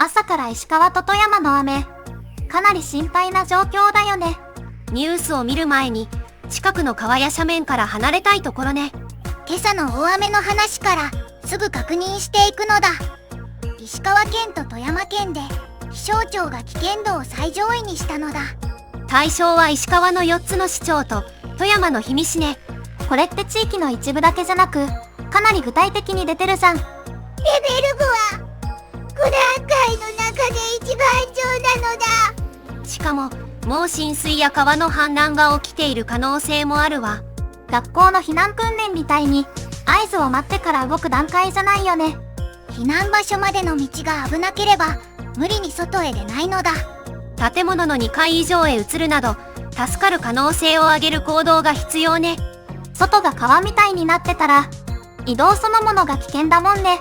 朝から石川と富山の雨。かなり心配な状況だよね。ニュースを見る前に近くの川や斜面から離れたいところね。今朝の大雨の話からすぐ確認していくのだ。石川県と富山県で気象庁が危険度を最上位にしたのだ。対象は石川の4つの市町と富山の氷見市ね。これって地域の一部だけじゃなく、かなり具体的に出てるじゃん。レベル5は5段階の中で一番上なのだ。しかももう浸水や川の氾濫が起きている可能性もあるわ。学校の避難訓練みたいに合図を待ってから動く段階じゃないよね。避難場所までの道が危なければ無理に外へ出ないのだ。建物の2階以上へ移るなど助かる可能性を上げる行動が必要ね。外が川みたいになってたら移動そのものが危険だもんね。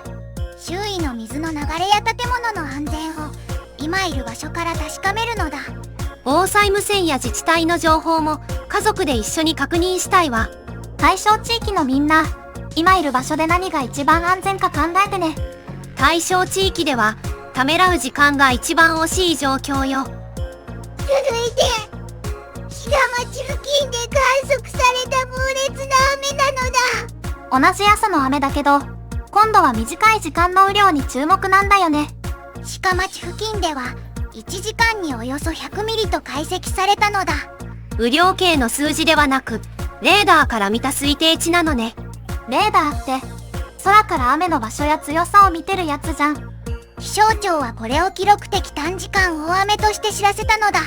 周囲の水の流れや建物の安全を今いる場所から確かめるのだ。防災無線や自治体の情報も家族で一緒に確認したいわ。対象地域のみんな、今いる場所で何が一番安全か考えてね。対象地域ではためらう時間が一番惜しい状況よ。続いて志賀町付近で観測された猛烈な雨なのだ。同じ朝の雨だけど、今度は短い時間の雨量に注目なんだよね。志賀町付近では1時間におよそ100ミリと解析されたのだ。雨量計の数字ではなくレーダーから見た推定値なのね。レーダーって空から雨の場所や強さを見てるやつじゃん。気象庁はこれを記録的短時間大雨として知らせたのだ。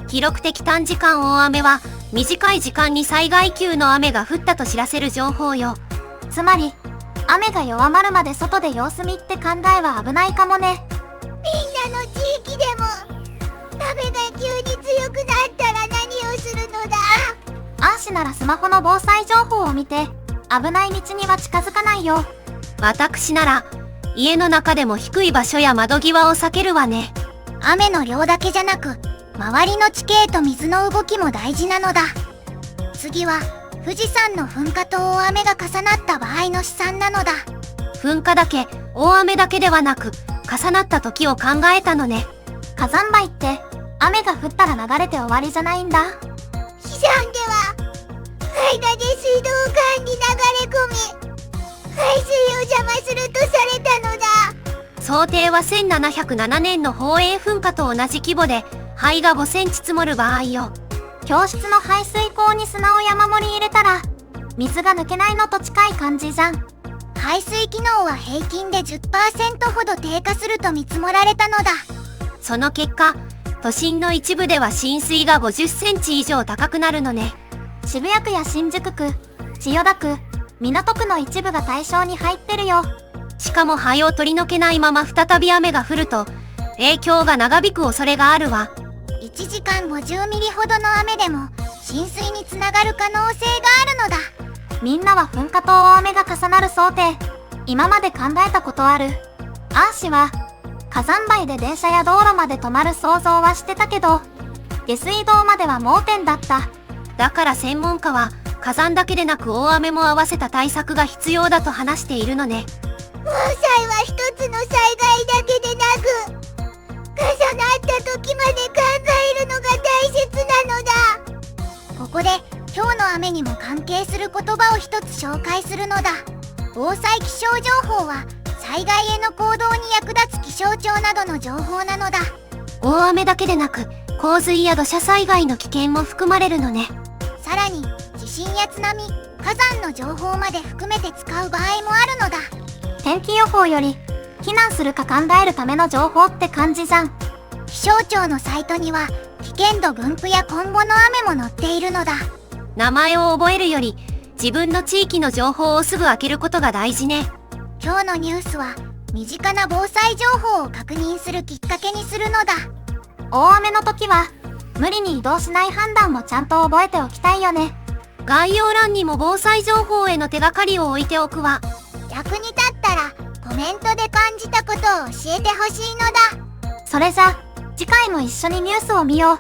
記録的短時間大雨は短い時間に災害級の雨が降ったと知らせる情報よ。つまり雨が弱まるまで外で様子見って考えは危ないかもね。みんなの地域でも雨が急に強くなったら何をするのだ。アーシならスマホの防災情報を見て危ない道には近づかないよ。私なら家の中でも低い場所や窓際を避けるわね。雨の量だけじゃなく周りの地形と水の動きも大事なのだ。次は富士山の噴火と大雨が重なった場合の試算なのだ。噴火だけ大雨だけではなく重なった時を考えたのね。火山灰って雨が降ったら流れて終わりじゃないんだ。試算では間で水道管に流れ込み排水を邪魔するとされたのだ。想定は1707年の宝永噴火と同じ規模で灰が5センチ積もる場合よ。教室の排水口に砂を山盛り入れたら水が抜けないのと近い感じじゃん。排水機能は平均で 10% ほど低下すると見積もられたのだ。その結果都心の一部では浸水が50センチ以上高くなるのね。渋谷区や新宿区、千代田区、港区の一部が対象に入ってるよ。しかも灰を取り除けないまま再び雨が降ると影響が長引く恐れがあるわ。1時間50ミリほどの雨でも浸水につながる可能性があるのだ。みんなは噴火と大雨が重なる想定、今まで考えたことある？アーシは火山灰で電車や道路まで止まる想像はしてたけど、下水道までは盲点だった。だから専門家は火山だけでなく大雨も合わせた対策が必要だと話しているのね。防災は一つの災害だけでなく重なった時まで考えるのが大切なのだ。ここで今日の雨にも関係する言葉を一つ紹介するのだ。防災気象情報は災害への行動に役立つ気象庁などの情報なのだ。大雨だけでなく洪水や土砂災害の危険も含まれるのね。さらに地震や津波、火山の情報まで含めて使う場合もあるのだ。天気予報より避難するか考えるための情報って感じじゃん。気象庁のサイトには危険度分布や今後の雨も載っているのだ。名前を覚えるより自分の地域の情報をすぐ開けることが大事ね。今日のニュースは身近な防災情報を確認するきっかけにするのだ。大雨の時は無理に移動しない判断もちゃんと覚えておきたいよね。概要欄にも防災情報への手がかりを置いておくわ。役に立ったらコメントで感じたことを教えてほしいのだ。それじゃ次回も一緒にニュースを見よう。